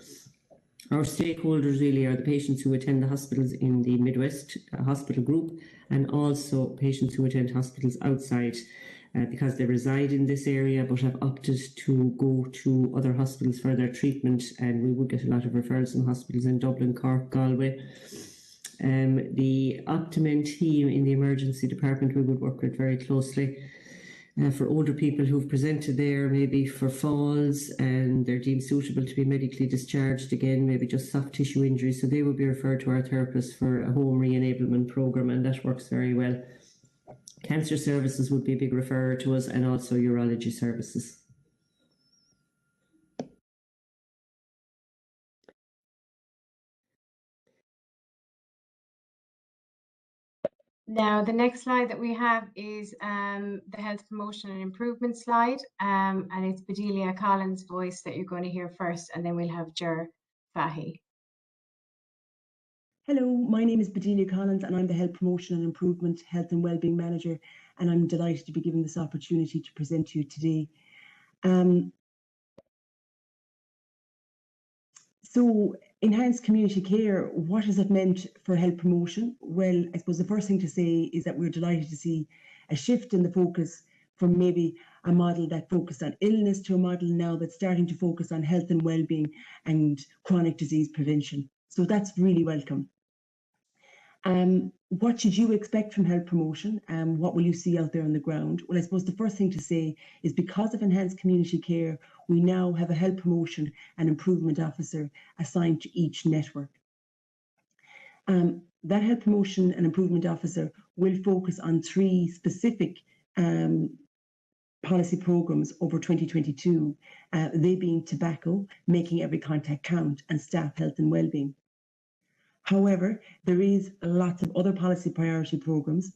Our stakeholders really are the patients who attend the hospitals in the Midwest hospital group, and also patients who attend hospitals outside because they reside in this area but have opted to go to other hospitals for their treatment, and we would get a lot of referrals from hospitals in Dublin, Cork, Galway. The Optimum team in the emergency department we would work with very closely. For older people who've presented there, maybe for falls and they're deemed suitable to be medically discharged, again, maybe just soft tissue injuries, so they would be referred to our therapists for a home re-enablement programme, and that works very well. Cancer services would be a big referrer to us, and also urology services. Now, the next slide that we have is the health promotion and improvement slide, and it's Bedelia Collins' voice that you're going to hear first, and then we'll have Ger Fahy. Hello, my name is Bedelia Collins and I'm the Health Promotion and Improvement Health and Wellbeing Manager, and I'm delighted to be given this opportunity to present to you today. So enhanced community care, what has it meant for health promotion? Well, I suppose the first thing to say is that we're delighted to see a shift in the focus from maybe a model that focused on illness to a model now that's starting to focus on health and well-being and chronic disease prevention. So that's really welcome. What should you expect from health promotion? What will you see out there on the ground? Well, I suppose the first thing to say is because of enhanced community care, we now have a health promotion and improvement officer assigned to each network. That health promotion and improvement officer will focus on 3 specific policy programs over 2022, they being tobacco, making every contact count, and staff health and wellbeing. However, there is lots of other policy priority programs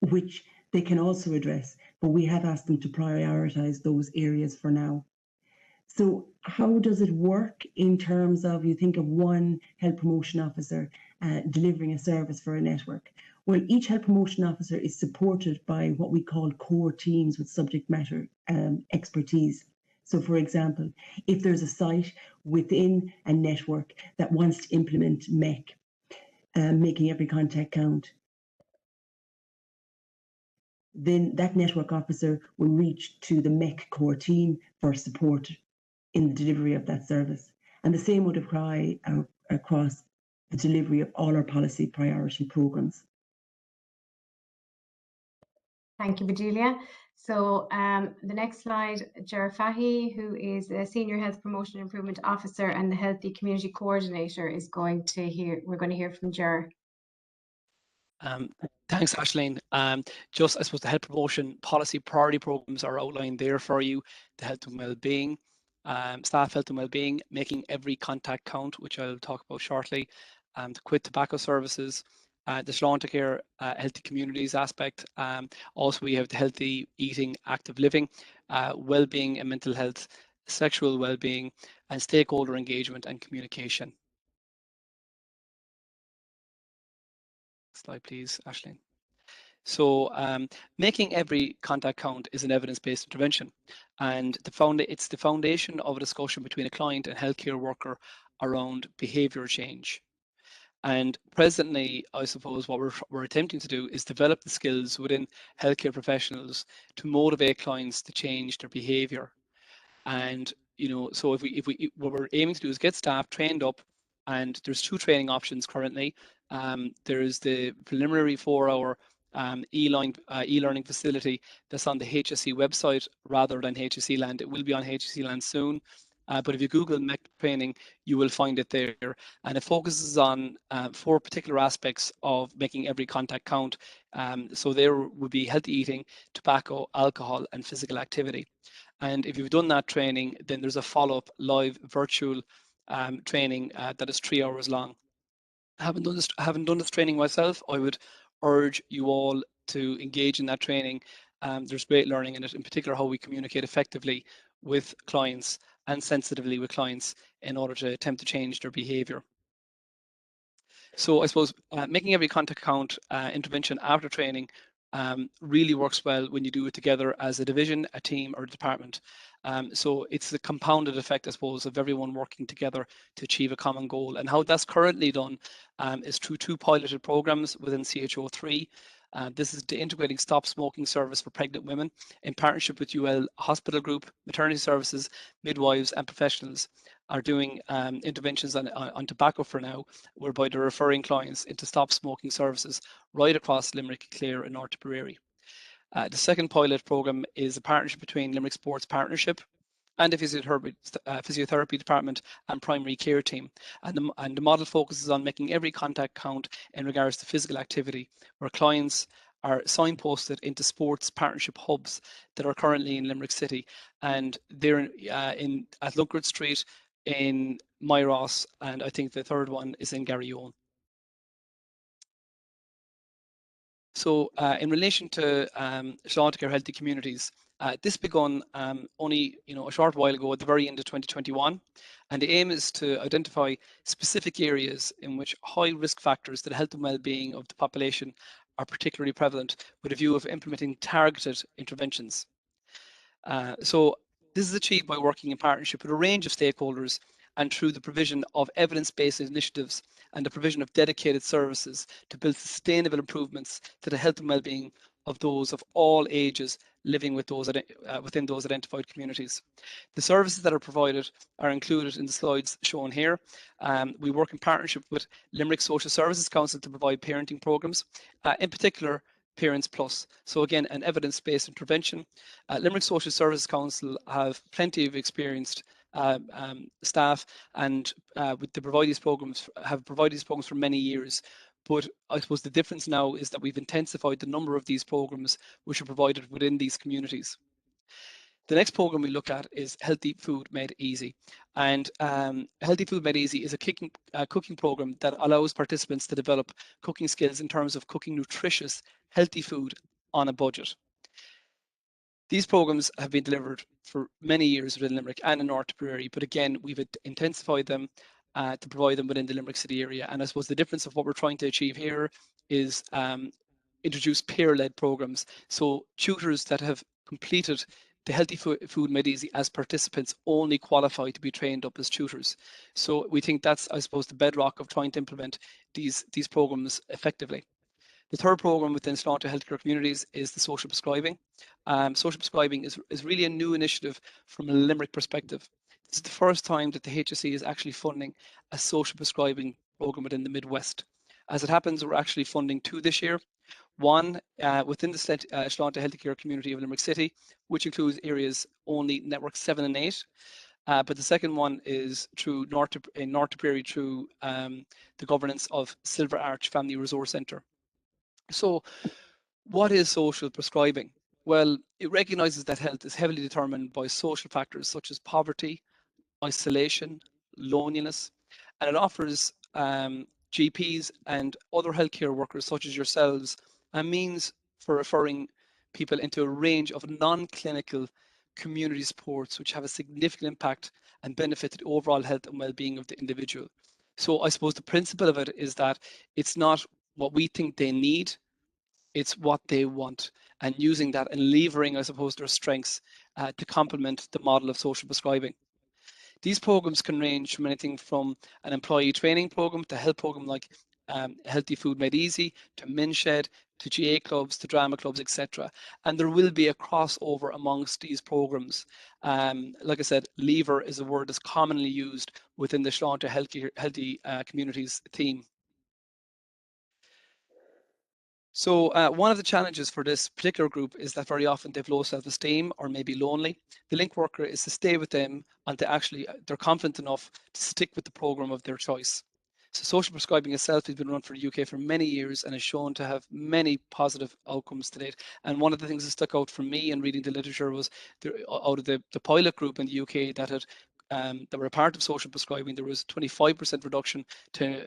which they can also address, but we have asked them to prioritise those areas for now. So how does it work in terms of, you think of one health promotion officer delivering a service for a network? Well, each health promotion officer is supported by what we call core teams with subject matter expertise. So, for example, if there's a site within a network that wants to implement MEC, making every contact count, then that network officer will reach to the MEC core team for support in the delivery of that service. And the same would apply across the delivery of all our policy priority programs. Thank you, Bedelia. So the next slide, Ger Fahy, who is a Senior Health Promotion Improvement Officer and the Healthy Community Coordinator, is going to we're going to hear from Ger. Thanks, Aisling. Just, I suppose, the health promotion policy priority programs are outlined there for you. The health and well-being, staff health and well-being, making every contact count, which I'll talk about shortly, the quit tobacco services, the Sláinte Care healthy communities aspect. Also, we have the healthy eating, active living, well-being and mental health, sexual well-being, and stakeholder engagement and communication. Slide, please, Aisling. So making every contact count is an evidence-based intervention, and it's the foundation of a discussion between a client and healthcare worker around behaviour change. And presently, I suppose what we're attempting to do is develop the skills within healthcare professionals to motivate clients to change their behaviour. And so if what we're aiming to do is get staff trained up, and there's 2 training options currently. There's the preliminary 4-hour e-learning facility that's on the HSE website rather than HSE Land. It will be on HSE Land soon. But if you Google MEC training, you will find it there. And it focuses on 4 particular aspects of making every contact count. So there would be healthy eating, tobacco, alcohol, and physical activity. And if you've done that training, then there's a follow-up live virtual training that is 3 hours long. I haven't done this training myself. I would urge you all to engage in that training. There's great learning in it, in particular how we communicate effectively with clients and sensitively with clients in order to attempt to change their behaviour. So I suppose making every contact count intervention after training really works well when you do it together as a division, a team, or a department. So it's the compounded effect, I suppose, of everyone working together to achieve a common goal. And how that's currently done is through 2 piloted programs within CHO3. This is the Integrating Stop Smoking Service for Pregnant Women in partnership with UL Hospital Group, Maternity Services, Midwives and Professionals are doing interventions on tobacco for now, whereby they're referring clients into stop smoking services right across Limerick, Clare and North Tipperary. The second pilot programme is a partnership between Limerick Sports Partnership and the physiotherapy department and primary care team. And the model focuses on making every contact count in regards to physical activity, where clients are signposted into sports partnership hubs that are currently in Limerick City. And they're at Lunkard Street, in Myross, and I think the third one is in Garryowen. So in relation to Sláinte Care Healthy Communities, this begun only a short while ago at the very end of 2021, and the aim is to identify specific areas in which high risk factors to the health and well-being of the population are particularly prevalent, with a view of implementing targeted interventions. So this is achieved by working in partnership with a range of stakeholders and through the provision of evidence-based initiatives and the provision of dedicated services to build sustainable improvements to the health and well-being of those of all ages living with those within those identified communities. The services that are provided are included in the slides shown here. We work in partnership with Limerick Social Services Council to provide parenting programs, in particular Parents Plus. So again, an evidence-based intervention. Limerick Social Services Council have plenty of experienced staff, and to provide these programs, have provided these programs for many years. But I suppose the difference now is that we've intensified the number of these programs which are provided within these communities. The next program we look at is Healthy Food Made Easy. And Healthy Food Made Easy is a cooking program that allows participants to develop cooking skills in terms of cooking nutritious, healthy food on a budget. These programs have been delivered for many years within Limerick and in North Tipperary, but again, we've intensified them to provide them within the Limerick City area. And I suppose the difference of what we're trying to achieve here is introduce peer-led programs. So tutors that have completed the Healthy Food Made Easy as participants only qualify to be trained up as tutors. So we think that's, I suppose, the bedrock of trying to implement these programs effectively. The third program within Sláinte Healthcare Communities is the social prescribing. Social prescribing is really a new initiative from a Limerick perspective. It's the first time that the HSE is actually funding a social prescribing program within the Midwest. As it happens, we're actually funding two this year. One within the Sláinte Healthcare Community of Limerick City, which includes areas only Network 7 and 8. But the second one is through North Tipperary through the governance of Silver Arch Family Resource Centre. So what is social prescribing? Well, it recognises that health is heavily determined by social factors such as poverty, isolation, loneliness, and it offers GPs and other healthcare workers such as yourselves a means for referring people into a range of non-clinical community supports which have a significant impact and benefit to the overall health and well-being of the individual. So I suppose the principle of it is that it's not what we think they need, it's what they want, and using that and levering, I suppose, their strengths to complement the model of social prescribing. These programs can range from anything from an employee training program to a health program like Healthy Food Made Easy, to Minshed, to GA clubs, to drama clubs, etc. And there will be a crossover amongst these programs. Like I said, lever is a word that's commonly used within the Sláinte Healthy Communities theme. So one of the challenges for this particular group is that very often they've low self-esteem or maybe lonely. The link worker is to stay with them until they're confident enough to stick with the program of their choice. So social prescribing itself has been run for the UK for many years and is shown to have many positive outcomes to date. And one of the things that stuck out for me in reading the literature was out of the pilot group in the UK that were a part of social prescribing, there was 25% reduction to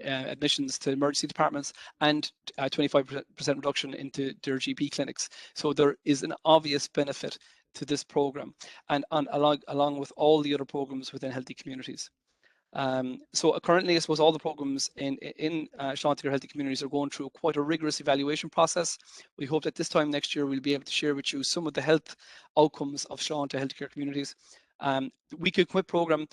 admissions to emergency departments and 25% reduction into their GP clinics. So there is an obvious benefit to this program, and along with all the other programs within healthy communities. So currently, I suppose all the programs in Sláinte Healthy Communities are going through quite a rigorous evaluation process. We hope that this time next year we'll be able to share with you some of the health outcomes of Sláinte Healthcare Communities. The We Can Quit program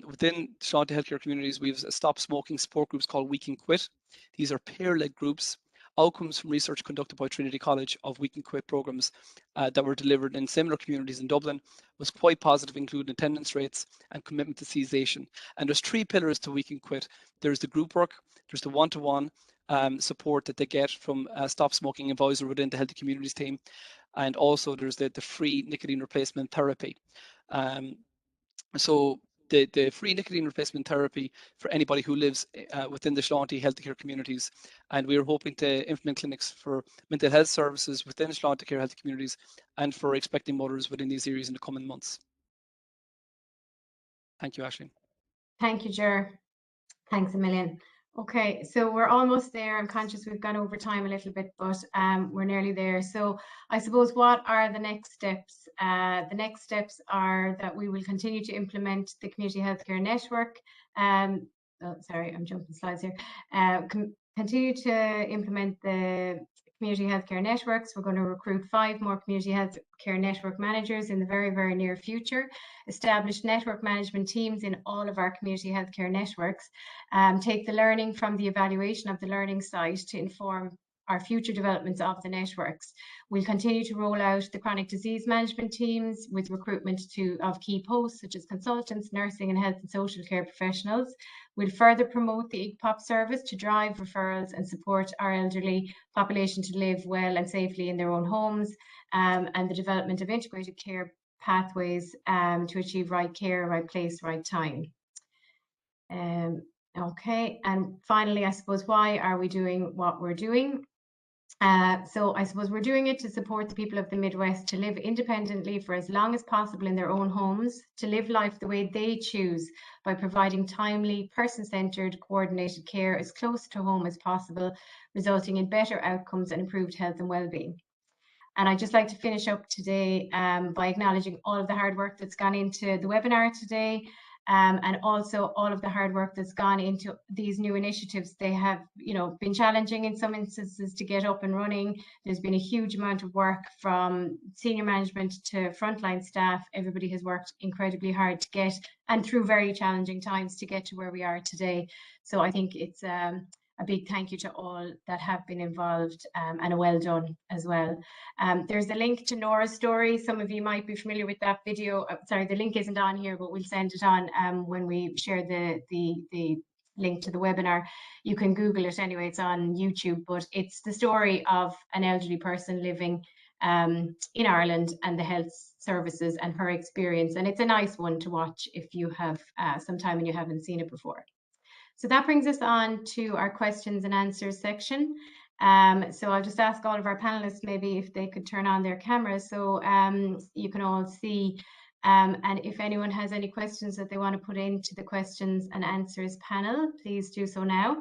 within Sláinte Healthcare Communities, we have stop smoking support groups called We Can Quit. These are peer-led groups. Outcomes from research conducted by Trinity College of We Can Quit programs that were delivered in similar communities in Dublin was quite positive, including attendance rates and commitment to cessation. And there's three pillars to We Can Quit. There's the group work, there's the one-to-one support that they get from Stop Smoking Advisor within the Healthy Communities team, and also there's the free nicotine replacement therapy. So the free nicotine replacement therapy for anybody who lives within the Sláinte Healthcare Communities, and we are hoping to implement clinics for mental health services within Sláinte Healthcare Communities and for expecting mothers within these areas in the coming months. Thank you, Aisling. Thank you, Ger. Thanks a million. Okay, so we're almost there. I'm conscious we've gone over time a little bit, but we're nearly there. So I suppose what are the next steps? The next steps are that we will continue to implement the Community Healthcare Network. Oh, sorry, I'm jumping slides here. Continue to implement the Community Healthcare Networks. We're going to recruit 5 more Community Healthcare Network managers in the very, very near future. Establish network management teams in all of our Community Healthcare Networks. Take the learning from the evaluation of the learning site to inform our future developments of the networks. We'll continue to roll out the chronic disease management teams with recruitment of key posts such as consultants, nursing and health and social care professionals. We'll further promote the IGPOP service to drive referrals and support our elderly population to live well and safely in their own homes, and the development of integrated care pathways to achieve right care, right place, right time. Okay, and finally, I suppose, why are we doing what we're doing? So I suppose we're doing it to support the people of the Midwest to live independently for as long as possible in their own homes, to live life the way they choose by providing timely, person-centered, coordinated care as close to home as possible, resulting in better outcomes and improved health and well-being. And I'd just like to finish up today by acknowledging all of the hard work that's gone into the webinar today. And also all of the hard work that's gone into these new initiatives. They have, been challenging in some instances to get up and running. There's been a huge amount of work from senior management to frontline staff. Everybody has worked incredibly hard to get, and through very challenging times, to get to where we are today. So I think it's a big thank you to all that have been involved, and a well done as well. There's a link to Nora's story. Some of you might be familiar with that video. Sorry, the link isn't on here, but we'll send it on when we share the link to the webinar. You can Google it anyway, it's on YouTube, but it's the story of an elderly person living in Ireland and the health services and her experience. And it's a nice one to watch if you have some time and you haven't seen it before. So that brings us on to our questions and answers section. So I'll just ask all of our panelists maybe if they could turn on their cameras so you can all see. And if anyone has any questions that they want to put into the questions and answers panel, please do so now.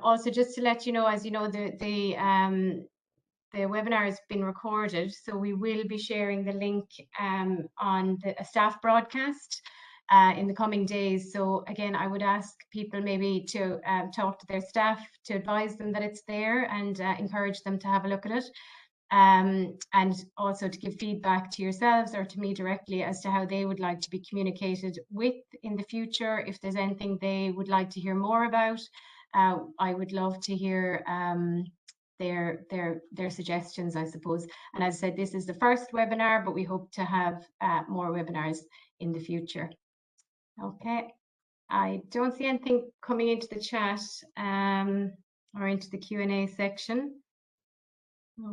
Also, just to let you know, as you know, the webinar has been recorded, so we will be sharing the link on a staff broadcast in the coming days. So again, I would ask people maybe to talk to their staff to advise them that it's there and encourage them to have a look at it. And also to give feedback to yourselves or to me directly as to how they would like to be communicated with in the future. If there's anything they would like to hear more about, I would love to hear their suggestions, I suppose. And as I said, this is the first webinar, but we hope to have more webinars in the future. Okay, I don't see anything coming into the chat or into the Q&A section.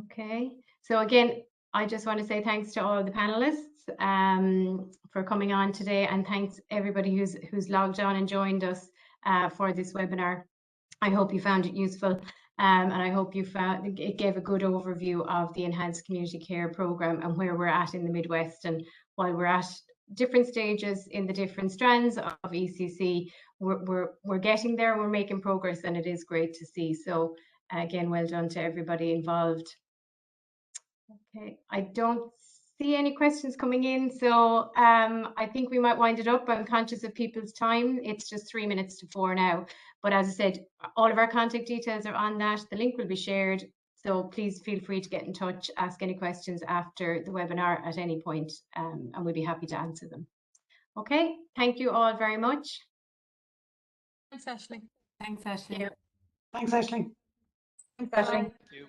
Okay, so again, I just want to say thanks to all the panelists for coming on today, and thanks everybody who's logged on and joined us for this webinar. I hope you found it useful, and I hope you found it gave a good overview of the Enhanced Community Care Programme and where we're at in the Midwest. And while we're at different stages in the different strands of ECC, we're getting there, we're making progress, and it is great to see. So again, well done to everybody involved. Okay, I don't see any questions coming in, so I think we might wind it up. I'm conscious of people's time. It's just 3 minutes to 4 now, but as I said, all of our contact details are on that. The link will be shared, so please feel free to get in touch, ask any questions after the webinar at any point, and we'll be happy to answer them. Okay, thank you all very much. Thanks, Ashley. Thanks, Ashley. Yeah. Thanks, Ashley. Thanks, Ashley. Thank you.